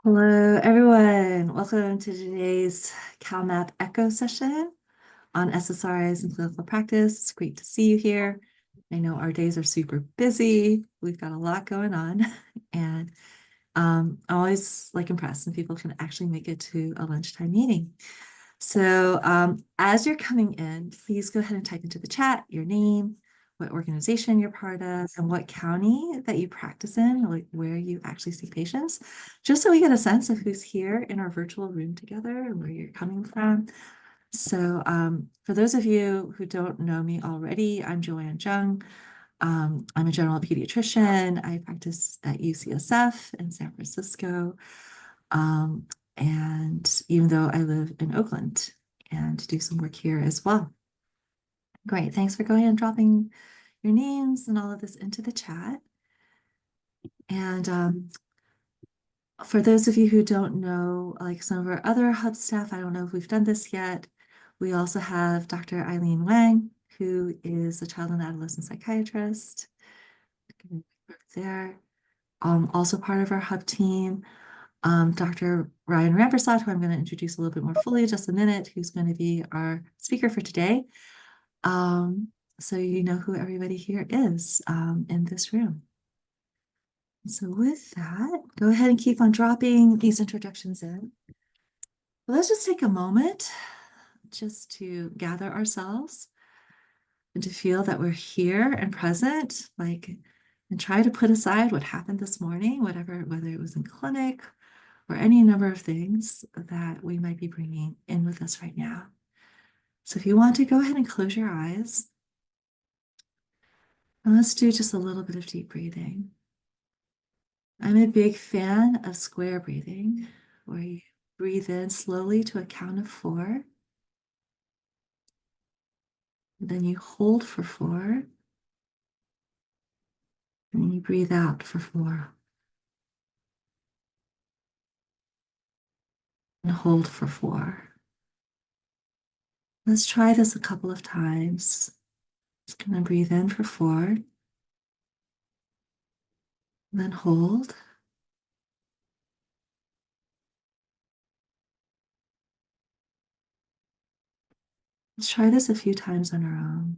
Hello, everyone. Welcome to today's CalMap Echo session on SSRIs and clinical practice. It's great to see you here. I know our days are super busy. We've got a lot going on, and I'm always impressed when people can actually make it to a lunchtime meeting. So as you're coming in, please go ahead and type into the chat your name, what organization you're part of, and what county that you practice in, like where you actually see patients, just so we get a sense of who's here in our virtual room together and where you're coming from. So for those of you who don't know me already, I'm Joanne Jung. I'm a general pediatrician. I practice at UCSF in San Francisco. And even though I live in Oakland and do some work here as well. Great, thanks for going and dropping your names and all of this into the chat. And for those of you who don't know, like some of our other hub staff, I don't know if we've done this yet. We also have Dr. Eileen Wang, who is a child and adolescent psychiatrist. There, also part of our hub team. Dr. Ryan Rampersaud, who I'm going to introduce a little bit more fully in just a minute, who's going to be our speaker for today. So you know who everybody here is in this room. So with that, go ahead and keep on dropping these introductions in. Let's just take a moment just to gather ourselves and to feel that we're here and present, and try to put aside what happened this morning, whether it was in clinic or any number of things that we might be bringing in with us right now. So if you want to go ahead and close your eyes, and let's do just a little bit of deep breathing. I'm a big fan of square breathing, where you breathe in slowly to a count of 4. Then you hold for 4. And then you breathe out for 4. And hold for 4. Let's try this a couple of times. Just going to breathe in for 4. Then hold. Let's try this a few times on our own.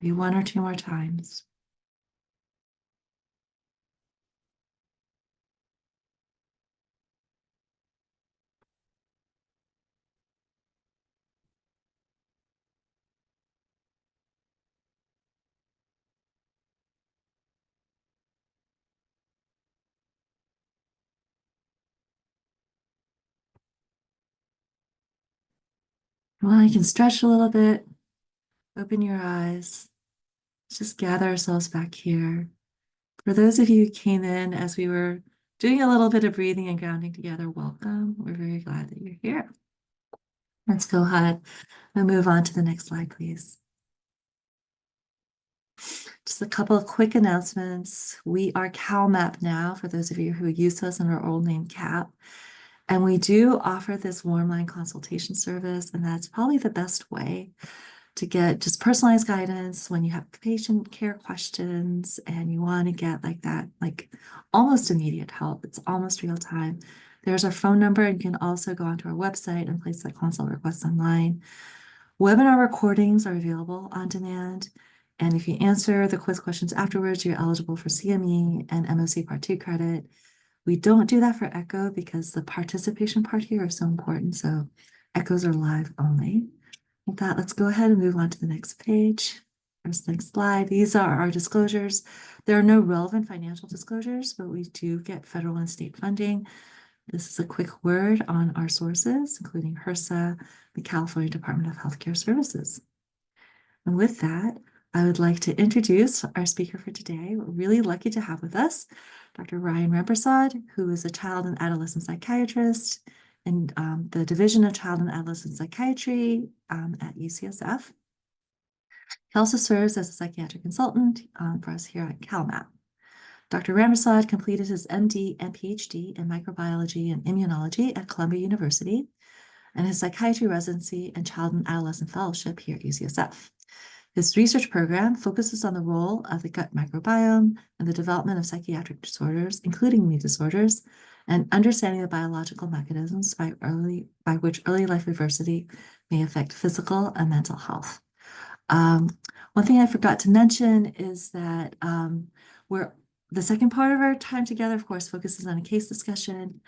Maybe 1 or 2 more times. Well, you can stretch a little bit, open your eyes, just gather ourselves back here. For those of you who came in as we were doing a little bit of breathing and grounding together, welcome. We're very glad that you're here. Let's go ahead and move on to the next slide, please. Just a couple of quick announcements. We are CalMap now, for those of you who use us in our old name CAP. And we do offer this warm line consultation service, and that's probably the best way to get just personalized guidance when you have patient care questions and you want to get almost immediate help. It's almost real time. There's our phone number, and you can also go onto our website and place that consult request online. Webinar recordings are available on demand. And if you answer the quiz questions afterwards, you're eligible for CME and MOC Part 2 credit. We don't do that for Echo because the participation part here is so important. So Echoes are live only. With that, let's go ahead and move on to the next page. First, next slide. These are our disclosures. There are no relevant financial disclosures, but we do get federal and state funding. This is a quick word on our sources, including HRSA, the California Department of Healthcare Services. And with that, I would like to introduce our speaker for today. We're really lucky to have with us Dr. Ryan Rampersaud, who is a child and adolescent psychiatrist in the Division of Child and Adolescent Psychiatry at UCSF. He also serves as a psychiatric consultant for us here at CalMap. Dr. Rampersaud completed his MD and PhD in microbiology and immunology at Columbia University and his psychiatry residency and child and adolescent fellowship here at UCSF. His research program focuses on the role of the gut microbiome and the development of psychiatric disorders, including mood disorders, and understanding the biological mechanisms by which early life adversity may affect physical and mental health. One thing I forgot to mention is that the second part of our time together, of course, focuses on a case discussion.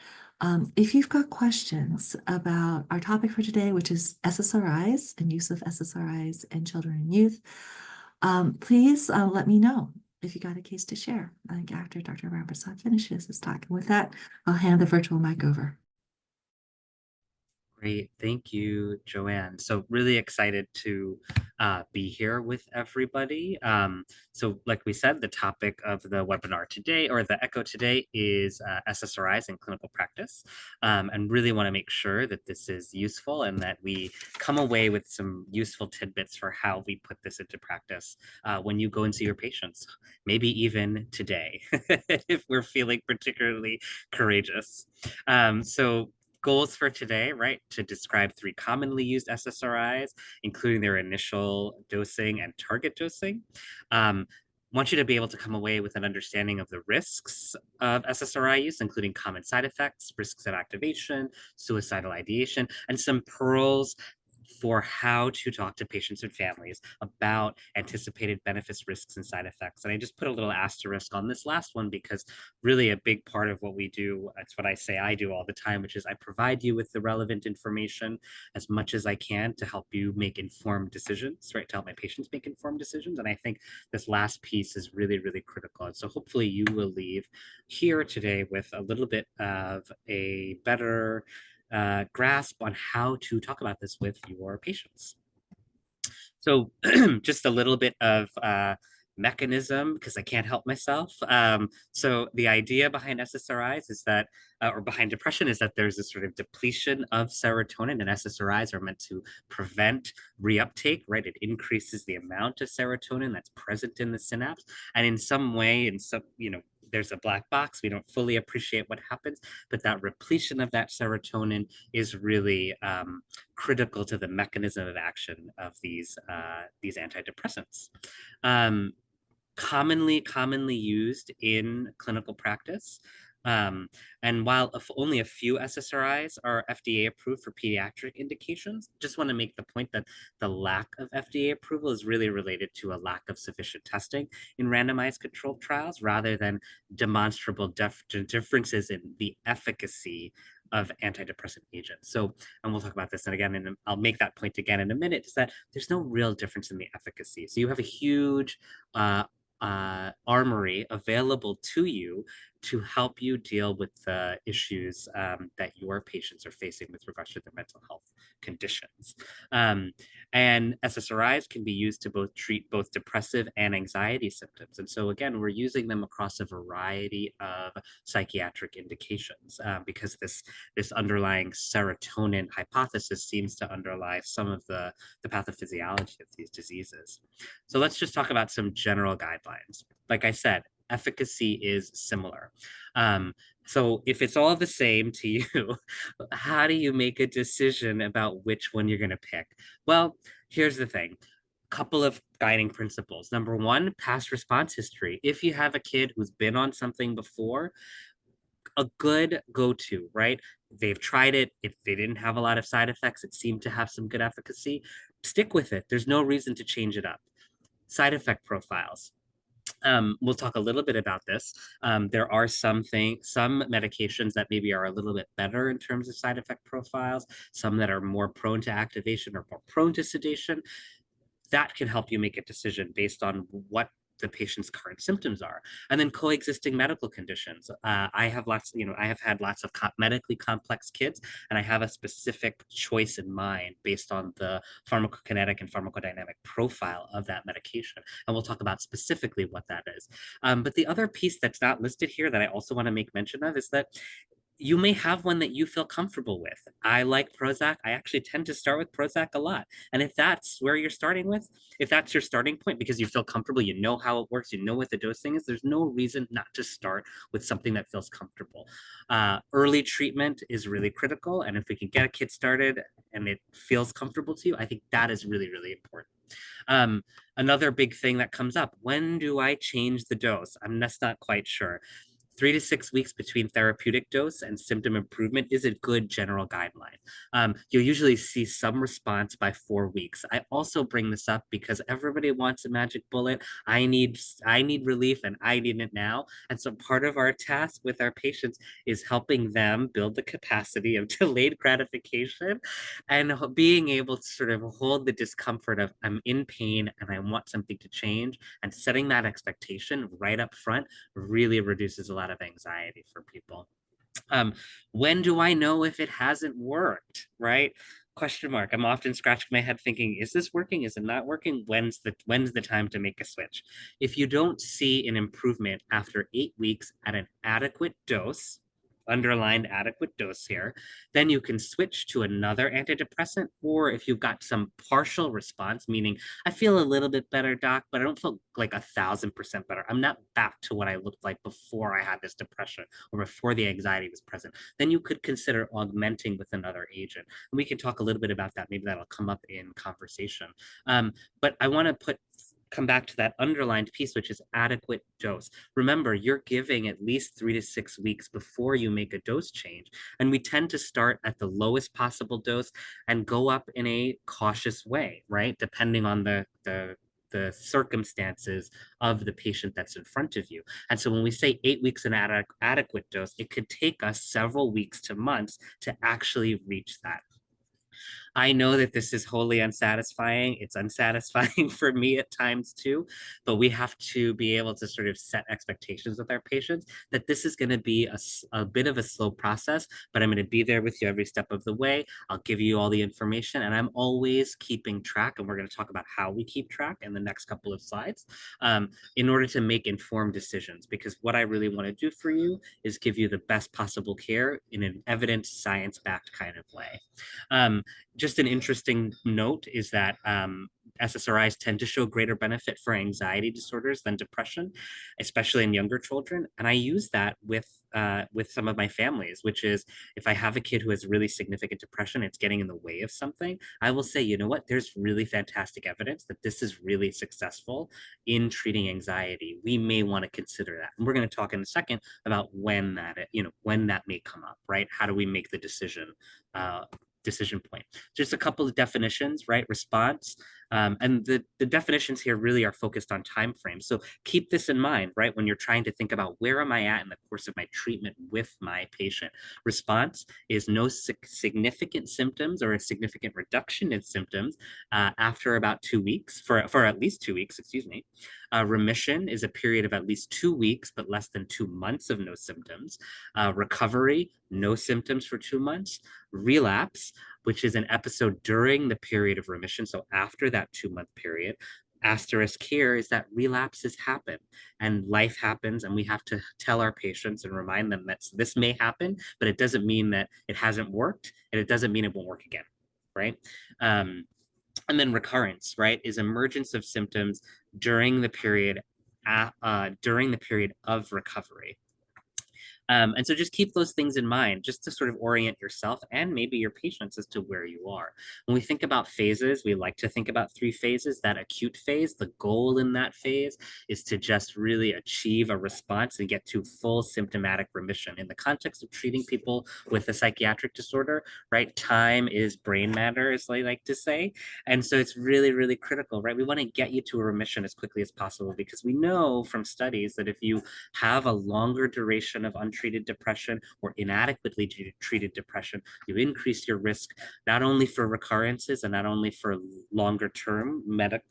If you've got questions about our topic for today, which is SSRIs and use of SSRIs in children and youth, please let me know if you got a case to share. I think after Dr. Rampersaud finishes his talk. And with that, I'll hand the virtual mic over. Great. Thank you, Joanne. So really excited to be here with everybody. So like we said, the topic of the webinar today, or the echo today, is SSRIs in clinical practice, and really want to make sure that this is useful and that we come away with some useful tidbits for how we put this into practice when you go and see your patients, maybe even today, if we're feeling particularly courageous. So goals for today, right? To describe 3 commonly used SSRIs, including their initial dosing and target dosing. Want you to be able to come away with an understanding of the risks of SSRI use, including common side effects, risks of activation, suicidal ideation, and some pearls for how to talk to patients and families about anticipated benefits, risks, and side effects. And I just put a little asterisk on this last one because really a big part of what we do, that's what I say I do all the time, which is I provide you with the relevant information as much as I can to help you make informed decisions, right? To help my patients make informed decisions. And I think this last piece is really, really critical. And so hopefully you will leave here today with a little bit of a better grasp on how to talk about this with your patients. So just a little bit of mechanism, because I can't help myself. So the idea behind SSRIs is that, or behind depression, is that there's this sort of depletion of serotonin, and SSRIs are meant to prevent reuptake, right? It increases the amount of serotonin that's present in the synapse. And in some way, in some, there's a black box. We don't fully appreciate what happens, but that repletion of that serotonin is really critical to the mechanism of action of these antidepressants. Commonly used in clinical practice. And while only a few SSRIs are FDA approved for pediatric indications, just want to make the point that the lack of FDA approval is really related to a lack of sufficient testing in randomized controlled trials rather than demonstrable differences in the efficacy of antidepressant agents. So, and we'll talk about this and again, and I'll make that point again in a minute, is that there's no real difference in the efficacy. So you have a huge armory available to you to help you deal with the issues that your patients are facing with regards to their mental health conditions. And SSRIs can be used to treat both depressive and anxiety symptoms. And so again, we're using them across a variety of psychiatric indications because this underlying serotonin hypothesis seems to underlie some of the pathophysiology of these diseases. So let's just talk about some general guidelines. Like I said, efficacy is similar. So if it's all the same to you, how do you make a decision about which one you're going to pick? Well, here's the thing. Couple of guiding principles. Number one, past response history. If you have a kid who's been on something before, a good go-to, right? They've tried it. If they didn't have a lot of side effects, it seemed to have some good efficacy. Stick with it. There's no reason to change it up. Side effect profiles. We'll talk a little bit about this. There are some medications that maybe are a little bit better in terms of side effect profiles, some that are more prone to activation or more prone to sedation. That can help you make a decision based on what the patient's current symptoms are. And then coexisting medical conditions. I have had lots of medically complex kids, and I have a specific choice in mind based on the pharmacokinetic and pharmacodynamic profile of that medication. And we'll talk about specifically what that is. But the other piece that's not listed here that I also want to make mention of is that you may have one that you feel comfortable with. I like Prozac. I actually tend to start with Prozac a lot. And if that's where you're starting with, if that's your starting point because you feel comfortable, you know how it works, you know what the dosing is, there's no reason not to start with something that feels comfortable. Early treatment is really critical. And if we can get a kid started and it feels comfortable to you, I think that is really, really important. Um, Another big thing that comes up, when do I change the dose? I'm just not quite sure. 3 to 6 weeks between therapeutic dose and symptom improvement is a good general guideline. You'll usually see some response by 4 weeks. I also bring this up because everybody wants a magic bullet. I need relief and I need it now. And so part of our task with our patients is helping them build the capacity of delayed gratification and being able to sort of hold the discomfort of I'm in pain and I want something to change, and setting that expectation right up front really reduces a lot of anxiety for people. Um, when do I know if it hasn't worked? Right? Question mark. I'm often scratching my head thinking, is this working? Is it not working? When's the time to make a switch? If you don't see an improvement after 8 weeks at an adequate dose, underlined adequate dose here, then you can switch to another antidepressant. Or if you've got some partial response, meaning I feel a little bit better, doc, but I don't feel like 1,000% better. I'm not back to what I looked like before I had this depression or before the anxiety was present, then you could consider augmenting with another agent. And we can talk a little bit about that. Maybe that'll come up in conversation. But I want to come back to that underlined piece, which is adequate dose. Remember, you're giving at least 3 to 6 weeks before you make a dose change. And we tend to start at the lowest possible dose and go up in a cautious way, right? Depending on the circumstances of the patient that's in front of you. And so when we say 8 weeks an adequate dose, it could take us several weeks to months to actually reach that. I know that this is wholly unsatisfying. It's unsatisfying for me at times too, but we have to be able to sort of set expectations with our patients that this is going to be a bit of a slow process, but I'm going to be there with you every step of the way. I'll give you all the information, and I'm always keeping track. And we're going to talk about how we keep track in the next couple of slides, in order to make informed decisions. Because what I really want to do for you is give you the best possible care in an evidence science backed kind of way. Um, just an interesting note is that SSRIs tend to show greater benefit for anxiety disorders than depression, especially in younger children. And I use that with some of my families, which is if I have a kid who has really significant depression, it's getting in the way of something, I will say, you know what, there's really fantastic evidence that this is really successful in treating anxiety. We may want to consider that. And we're going to talk in a second about when that may come up, right? How do we make the decision point? Just a couple of definitions, right? Response. And the definitions here really are focused on time frames. So keep this in mind, right? When you're trying to think about where am I at in the course of my treatment with my patient. Response is no significant symptoms or a significant reduction in symptoms after about 2 weeks, for at least 2 weeks, excuse me. Remission is a period of at least 2 weeks, but less than 2 months of no symptoms. Recovery, no symptoms for 2 months. Relapse, which is an episode during the period of remission, so after that 2 month period. Asterisk here is that relapses happen and life happens, and we have to tell our patients and remind them that this may happen, but it doesn't mean that it hasn't worked, and it doesn't mean it won't work again, right? And then recurrence, right, is emergence of symptoms during the period of recovery. And so just keep those things in mind just to sort of orient yourself and maybe your patients as to where you are. When we think about phases, we like to think about 3 phases. That acute phase, the goal in that phase is to just really achieve a response and get to full symptomatic remission. In the context of treating people with a psychiatric disorder, right? Time is brain matter, as I like to say. And so it's really, really critical, right? We want to get you to a remission as quickly as possible because we know from studies that if you have a longer duration of untreated depression or inadequately treated depression, you increase your risk not only for recurrences and not only for longer term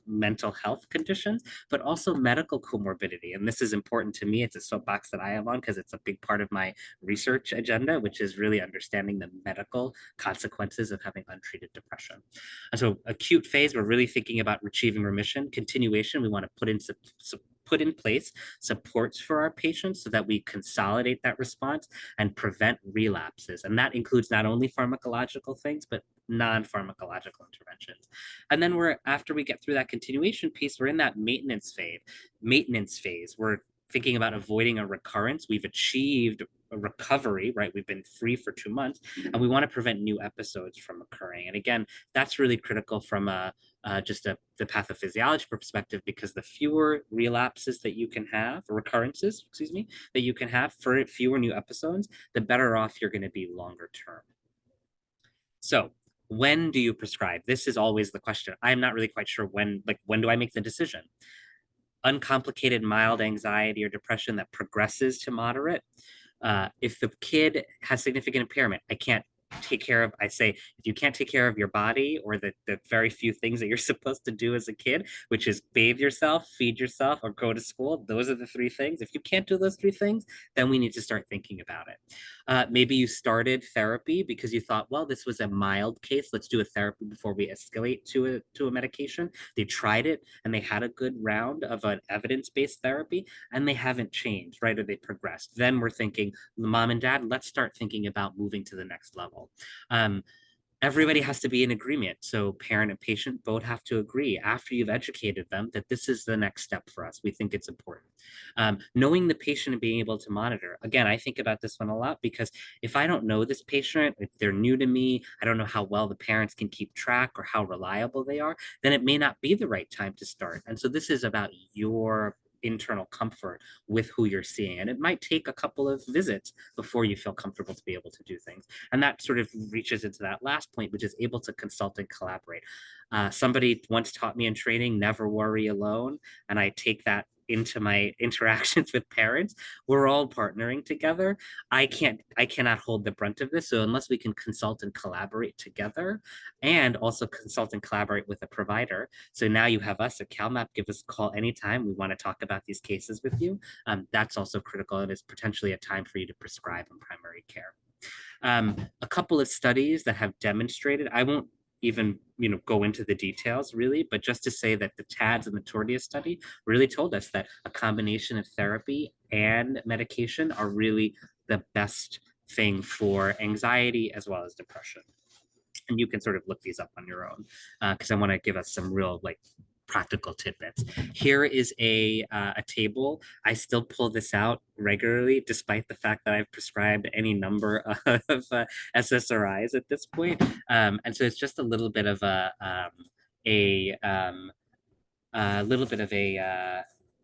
mental health conditions, but also medical comorbidity. And this is important to me. It's a soapbox that I am on because it's a big part of my research agenda, which is really understanding the medical consequences of having untreated depression. And so acute phase, we're really thinking about achieving remission. Continuation, we want to put in put in place supports for our patients so that we consolidate that response and prevent relapses. And that includes not only pharmacological things, but non-pharmacological interventions. And then after we get through that continuation piece, we're in that maintenance phase. We're thinking about avoiding a recurrence. We've achieved a recovery, right? We've been free for 2 months, and we want to prevent new episodes from occurring. And again, that's really critical from the pathophysiology perspective, because the fewer relapses that you can have, recurrences, excuse me, that you can have for fewer new episodes, the better off you're going to be longer term. So when do you prescribe? This is always the question. I'm not really quite sure when do I make the decision? Uncomplicated mild anxiety or depression that progresses to moderate. If the kid has significant impairment, I say, if you can't take care of your body or the very few things that you're supposed to do as a kid, which is bathe yourself, feed yourself, or go to school, those are the 3 things. If you can't do those 3 things, then we need to start thinking about it. Maybe you started therapy because you thought, well, this was a mild case. Let's do a therapy before we escalate to a medication. They tried it and they had a good round of an evidence-based therapy and they haven't changed, right? Or they progressed. Then we're thinking, mom and dad, let's start thinking about moving to the next level. Everybody has to be in agreement. So parent and patient both have to agree after you've educated them that this is the next step for us. We think it's important. Knowing the patient and being able to monitor. Again, I think about this one a lot because if I don't know this patient, if they're new to me, I don't know how well the parents can keep track or how reliable they are, then it may not be the right time to start. And so this is about your internal comfort with who you're seeing. And it might take a couple of visits before you feel comfortable to be able to do things. And that sort of reaches into that last point, which is able to consult and collaborate. Somebody once taught me in training, never worry alone. And I take that into my interactions with parents. We're all partnering together. I cannot hold the brunt of this. So unless we can consult and collaborate together and also consult and collaborate with a provider. So now you have us at CalMap, give us a call anytime we want to talk about these cases with you. That's also critical. It is potentially a time for you to prescribe in primary care. A couple of studies that have demonstrated, I won't even go into the details really, but just to say that the TADS and the Tordia study really told us that a combination of therapy and medication are really the best thing for anxiety as well as depression. And you can sort of look these up on your own because I want to give us some real practical tidbits. Here is a table. I still pull this out regularly, despite the fact that I've prescribed any number of SSRIs at this point. And so it's just a little bit of a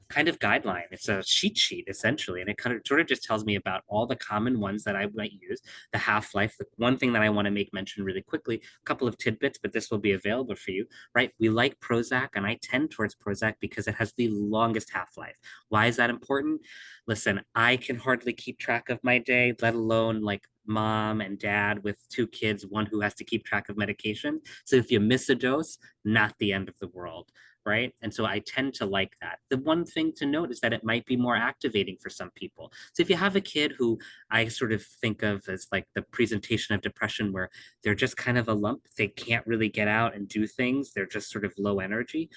kind of guideline. It's a cheat sheet essentially, and it kind of sort of just tells me about all the common ones that I might use. The half-life. The one thing that I want to make mention really quickly, a couple of tidbits, but this will be available for you, right? We like Prozac, and I tend towards Prozac because it has the longest half-life. Why is that important? Listen, I can hardly keep track of my day, let alone mom and dad with 2 kids, one who has to keep track of medication. So if you miss a dose, not the end of the world. Right. And so I tend to like that. The one thing to note is that it might be more activating for some people. So if you have a kid who I sort of think of as the presentation of depression where they're just kind of a lump, they can't really get out and do things, they're just sort of low energy,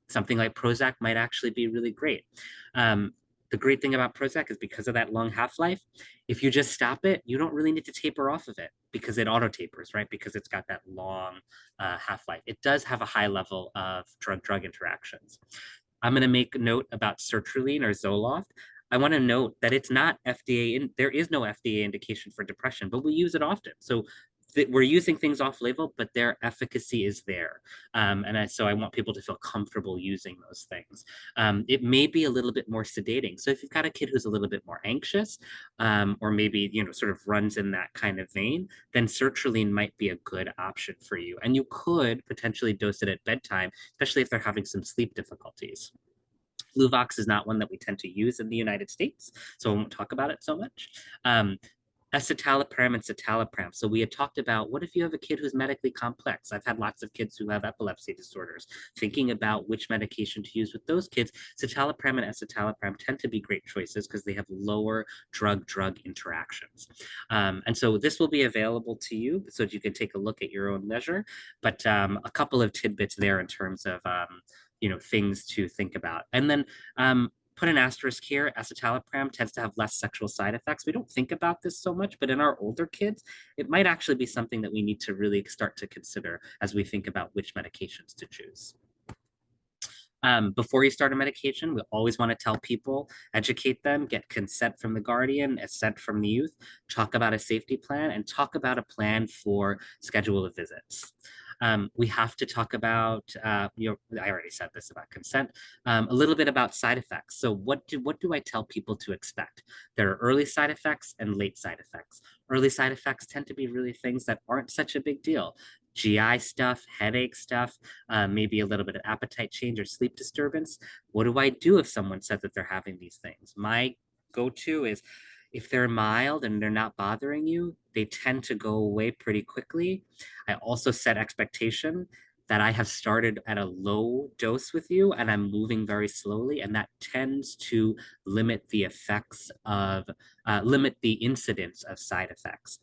something like Prozac might actually be really great. The great thing about Prozac is because of that long half-life, if you just stop it, you don't really need to taper off of it because it auto tapers, right? Because it's got that long half-life. It does have a high level of drug-drug interactions. I'm going to make a note about sertraline or Zoloft. I want to note that it's not there is no FDA indication for depression, but we use it often. So we're using things off-label, but their efficacy is there. So I want people to feel comfortable using those things. It may be a little bit more sedating. So if you've got a kid who's a little bit more anxious, or maybe, sort of runs in that kind of vein, then sertraline might be a good option for you. And you could potentially dose it at bedtime, especially if they're having some sleep difficulties. Luvox is not one that we tend to use in the United States, so I won't talk about it so much. Escitalopram and citalopram. So we had talked about, what if you have a kid who's medically complex? I've had lots of kids who have epilepsy disorders. Thinking about which medication to use with those kids, citalopram and escitalopram tend to be great choices because they have lower drug-drug interactions. And so this will be available to you so that you can take a look at your own measure. But a couple of tidbits there in terms of things to think about. And then put an asterisk here. Escitalopram tends to have less sexual side effects. We don't think about this so much, but in our older kids, it might actually be something that we need to really start to consider as we think about which medications to choose. Before you start a medication, we always want to tell people, educate them, get consent from the guardian, assent from the youth, talk about a safety plan, and talk about a plan for schedule of visits. We have to talk about, I already said this about consent, a little bit about side effects. So what do I tell people to expect? There are early side effects and late side effects. Early side effects tend to be really things that aren't such a big deal. GI stuff, headache stuff, maybe a little bit of appetite change or sleep disturbance. What do I do if someone says that they're having these things? My go-to is if they're mild and they're not bothering you, they tend to go away pretty quickly. I also set expectation that I have started at a low dose with you and I'm moving very slowly, and that tends to limit the effects of, limit the incidence of side effects.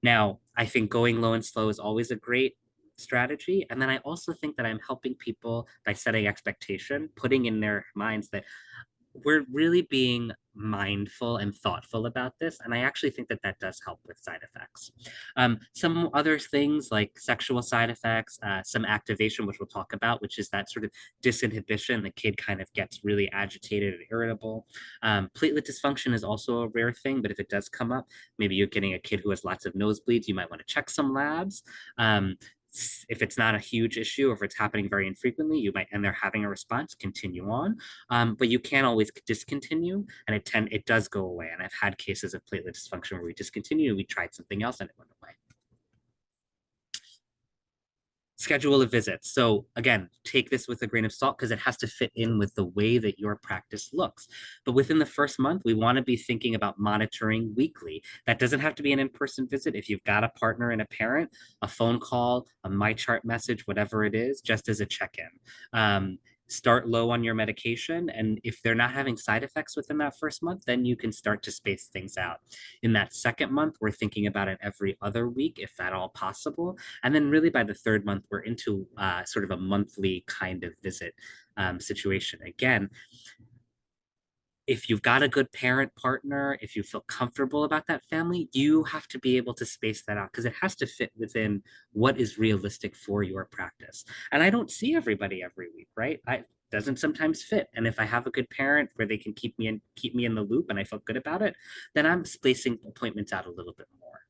Now, I think going low and slow is always a great strategy. And then I also think that I'm helping people by setting expectation, putting in their minds that we're really being mindful and thoughtful about this. And I actually think that that does help with side effects. Some other things like sexual side effects, some activation, which we'll talk about, which is that sort of disinhibition. The kid kind of gets really agitated and irritable. Platelet dysfunction is also a rare thing, but if it does come up, maybe you're getting a kid who has lots of nosebleeds, you might want to check some labs. If it's not a huge issue, or if it's happening very infrequently, you might, and they're having a response, continue on. But you can't always discontinue, and it does go away. And I've had cases of platelet dysfunction where we discontinued, we tried something else and it went away. Schedule of visits. So again, take this with a grain of salt because it has to fit in with the way that your practice looks. But within the first month, we want to be thinking about monitoring weekly. That doesn't have to be an in-person visit. If you've got a partner and a parent, a phone call, a MyChart message, whatever it is, just as a check-in. Start low on your medication. And if they're not having side effects within that first month, then you can start to space things out. In that second month, we're thinking about it every other week, if at all possible. And then really by the third month, we're into sort of a monthly kind of visit situation. Again, if you've got a good parent partner, if you feel comfortable about that family, you have to be able to space that out because it has to fit within what is realistic for your practice. And I don't see everybody every week, right? I doesn't sometimes fit. And if I have a good parent where they can keep me in the loop and I feel good about it, then I'm spacing appointments out a little bit more.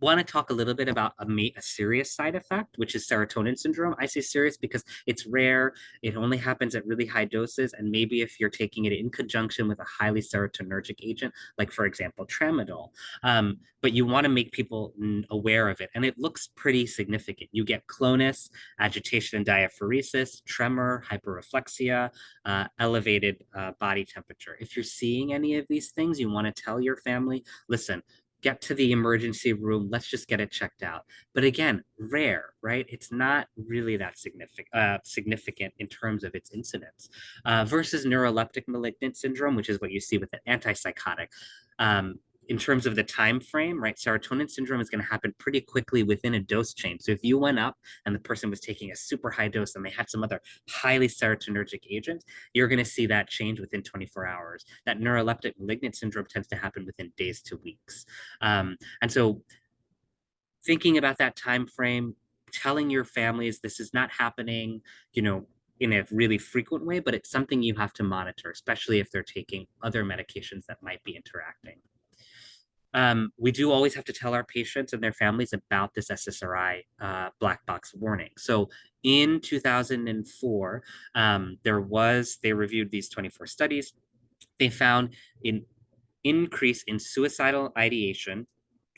Want to talk a little bit about a serious side effect, which is serotonin syndrome. I say serious because it's rare. It only happens at really high doses. And maybe if you're taking it in conjunction with a highly serotonergic agent, like for example, tramadol, but you want to make people aware of it. And it looks pretty significant. You get clonus, agitation and diaphoresis, tremor, hyperreflexia, elevated body temperature. If you're seeing any of these things, you want to tell your family, listen, get to the emergency room. Let's just get it checked out. But again, rare, right? It's not really that significant in terms of its incidence versus neuroleptic malignant syndrome, which is what you see with an antipsychotic. In terms of the time frame, right? Serotonin syndrome is going to happen pretty quickly within a dose change. So if you went up and the person was taking a super high dose and they had some other highly serotonergic agent, you're going to see that change within 24 hours. That neuroleptic malignant syndrome tends to happen within days to weeks. And so thinking about that time frame, telling your families this is not happening, in a really frequent way, but it's something you have to monitor, especially if they're taking other medications that might be interacting. We do always have to tell our patients and their families about this SSRI black box warning. So in 2004, they reviewed these 24 studies. They found an increase in suicidal ideation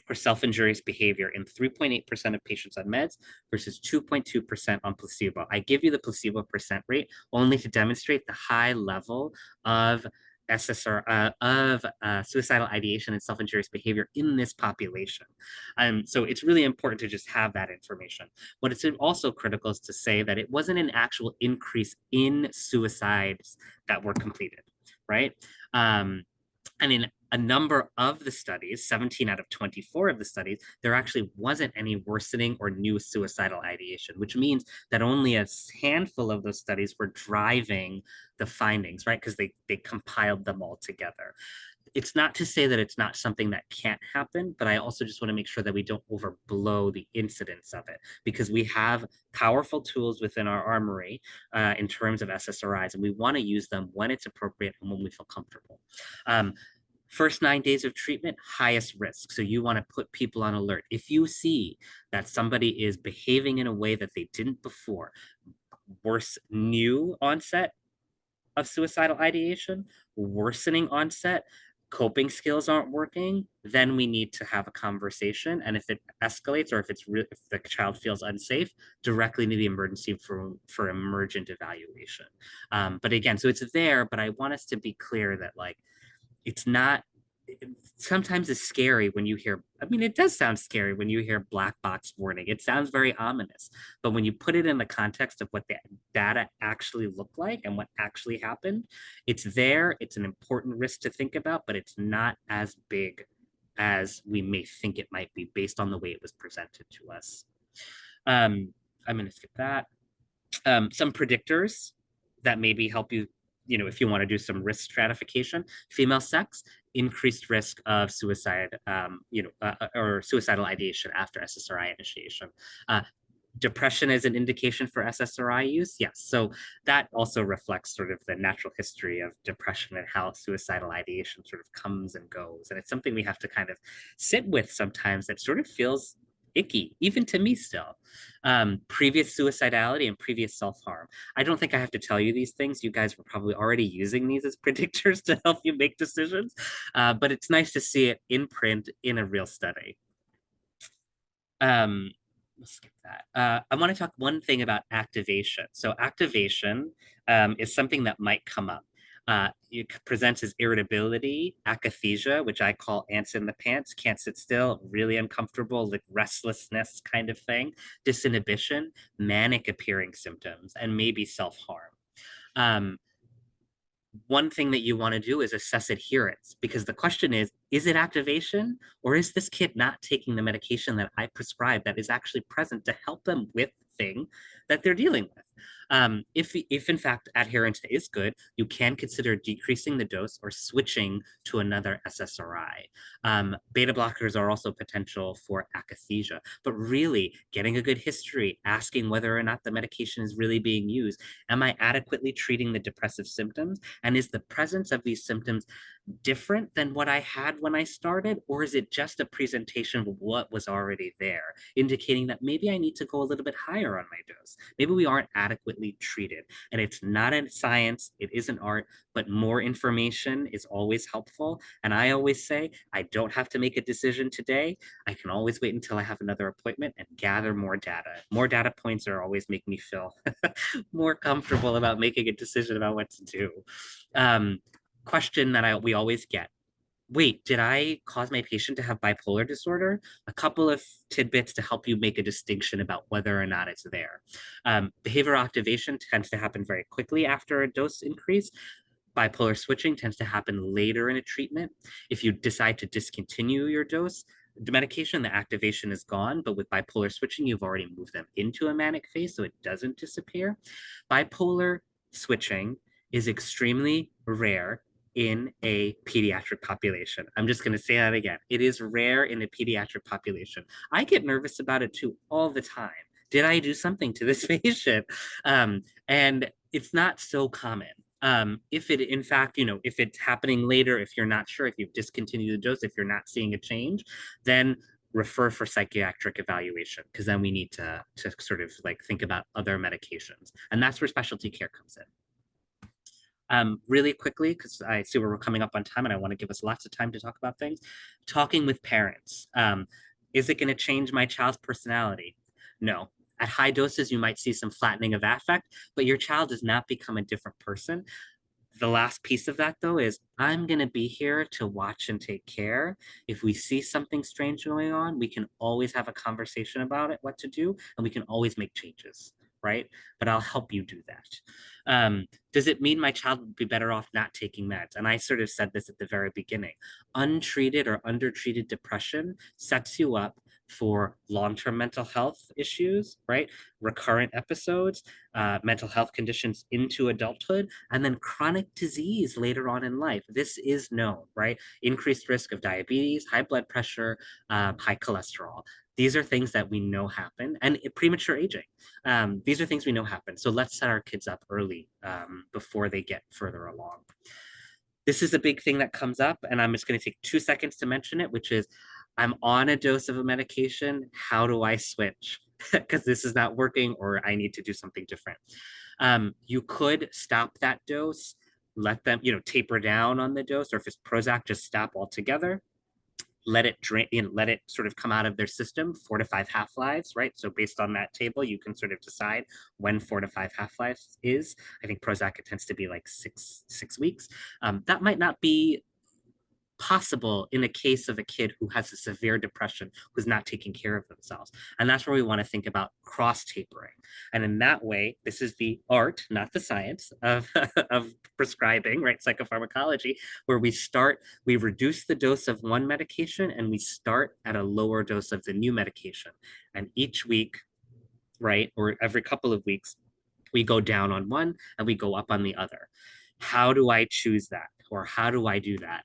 or self-injurious behavior in 3.8% of patients on meds versus 2.2% on placebo. I give you the placebo percent rate only to demonstrate the high level of suicidal ideation and self-injurious behavior in this population. So it's really important to just have that information. What is also critical is to say that it wasn't an actual increase in suicides that were completed, right? And in a number of the studies, 17 out of 24 of the studies, there actually wasn't any worsening or new suicidal ideation, which means that only a handful of those studies were driving the findings, right? Because they compiled them all together. It's not to say that it's not something that can't happen, but I also just want to make sure that we don't overblow the incidence of it, because we have powerful tools within our armory in terms of SSRIs, and we want to use them when it's appropriate and when we feel comfortable. First 9 days of treatment, highest risk. So you want to put people on alert. If you see that somebody is behaving in a way that they didn't before, worse new onset of suicidal ideation, worsening onset, coping skills aren't working, then we need to have a conversation. And if it escalates or if if the child feels unsafe, directly to the emergency for emergent evaluation. But again, so it's there, but I want us to be clear that like it's not, sometimes it's scary when you hear, I mean, it does sound scary when you hear black box warning. It sounds very ominous, but when you put it in the context of what the data actually look like and what actually happened, it's there. It's an important risk to think about, but it's not as big as we may think it might be based on the way it was presented to us. I'm going to skip that. Some predictors that maybe help you, if you want to do some risk stratification. Female sex, increased risk of suicide, or suicidal ideation after SSRI initiation. Depression is an indication for SSRI use. Yes. So that also reflects sort of the natural history of depression and how suicidal ideation sort of comes and goes. And it's something we have to kind of sit with sometimes that sort of feels icky, even to me still. Previous suicidality and previous self-harm. I don't think I have to tell you these things. You guys were probably already using these as predictors to help you make decisions, but it's nice to see it in print in a real study. Let's skip that. I want to talk one thing about activation. So activation is something that might come up. It presents as irritability, akathisia, which I call ants in the pants, can't sit still, really uncomfortable, like restlessness kind of thing, disinhibition, manic appearing symptoms, and maybe self-harm. One thing that you want to do is assess adherence, because the question is it activation, or is this kid not taking the medication that I prescribed that is actually present to help them with the thing that they're dealing with? If in fact adherence is good, you can consider decreasing the dose or switching to another SSRI. Beta blockers are also potential for akathisia, but really getting a good history, asking whether or not the medication is really being used. Am I adequately treating the depressive symptoms? And is the presence of these symptoms different than what I had when I started? Or is it just a presentation of what was already there, indicating that maybe I need to go a little bit higher on my dose? Maybe we aren't adequately treated. And it's not a science, it is an art, but more information is always helpful. And I always say, I don't have to make a decision today. I can always wait until I have another appointment and gather more data. More data points are always make me feel more comfortable about making a decision about what to do. Question that we always get. Wait, did I cause my patient to have bipolar disorder? A couple of tidbits to help you make a distinction about whether or not it's there. Behavioral activation tends to happen very quickly after a dose increase. Bipolar switching tends to happen later in a treatment. If you decide to discontinue your dose, the medication, the activation is gone, but with bipolar switching, you've already moved them into a manic phase, so it doesn't disappear. Bipolar switching is extremely rare in a pediatric population. I'm just going to say that again. It is rare in a pediatric population. I get nervous about it too all the time. Did I do something to this patient? And it's not so common. If it, in fact, if it's happening later, if you're not sure, if you've discontinued the dose, if you're not seeing a change, then refer for psychiatric evaluation, because then we need to sort of like think about other medications. And that's where specialty care comes in. Really quickly, because I see we're coming up on time and I want to give us lots of time to talk about things. Talking with parents. Is it going to change my child's personality? No. At high doses, you might see some flattening of affect, but your child does not become a different person. The last piece of that, though, is I'm going to be here to watch and take care. If we see something strange going on, we can always have a conversation about it, what to do, and we can always make changes. right? But I'll help you do that. Does it mean my child would be better off not taking meds? And I sort of said this at the very beginning. Untreated or undertreated depression sets you up for long-term mental health issues, right? Recurrent episodes, mental health conditions into adulthood, and then chronic disease later on in life. This is known, right? Increased risk of diabetes, high blood pressure, high cholesterol. These are things that we know happen, and premature aging. These are things we know happen. So let's set our kids up early before they get further along. This is a big thing that comes up, and I'm just going to take 2 seconds to mention it, which is I'm on a dose of a medication. How do I switch? Because this is not working, or I need to do something different. You could stop that dose, let them, taper down on the dose, or if it's Prozac, just stop altogether. Let it drain, let it sort of come out of their system, 4 to 5 half-lives, right? So based on that table, you can sort of decide when 4 to 5 half-lives is. I think Prozac tends to be like six weeks. That might not be possible in a case of a kid who has a severe depression, who's not taking care of themselves. And that's where we want to think about cross tapering. And in that way, this is the art, not the science of, of prescribing, right? Psychopharmacology, where we reduce the dose of one medication and we start at a lower dose of the new medication. And each week, right, or every couple of weeks, we go down on one and we go up on the other. How do I choose that? Or how do I do that?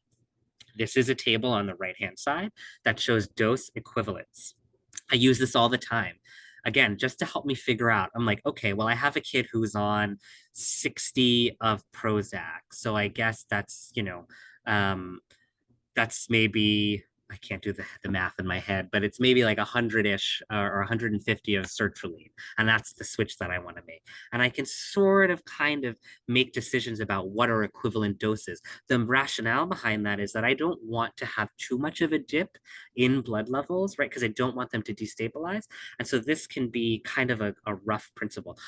This is a table on the right-hand side that shows dose equivalents. I use this all the time. Again, just to help me figure out, I'm like, okay, well, I have a kid who's on 60 of Prozac. So I guess that's, that's maybe, I can't do the math in my head, but it's maybe like 100-ish or 150 of sertraline. And that's the switch that I want to make. And I can sort of kind of make decisions about what are equivalent doses. The rationale behind that is that I don't want to have too much of a dip in blood levels, right? Because I don't want them to destabilize. And so this can be kind of a rough principle.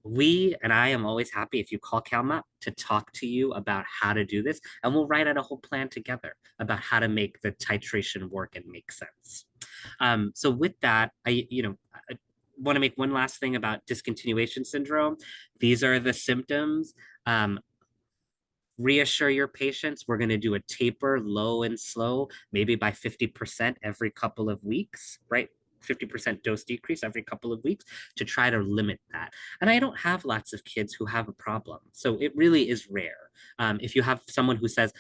I am always happy if you call CalMap to talk to you about how to do this, and we'll write out a whole plan together about how to make the titration work and make sense. So with that, I want to make one last thing about discontinuation syndrome. These are the symptoms. Reassure your patients, we're going to do a taper low and slow, maybe by 50% every couple of weeks, right? 50% dose decrease every couple of weeks to try to limit that. And I don't have lots of kids who have a problem. So it really is rare. If you have someone who says,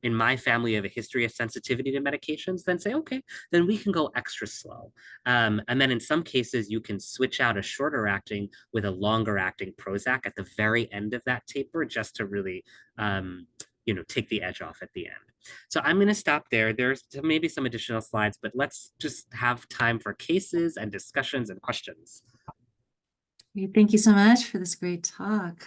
in my family, I have a history of sensitivity to medications, then say, okay, then we can go extra slow. And then in some cases, you can switch out a shorter acting with a longer acting Prozac at the very end of that taper, just to really, take the edge off at the end. So I'm going to stop there. There's maybe some additional slides, but let's just have time for cases and discussions and questions. Thank you so much for this great talk.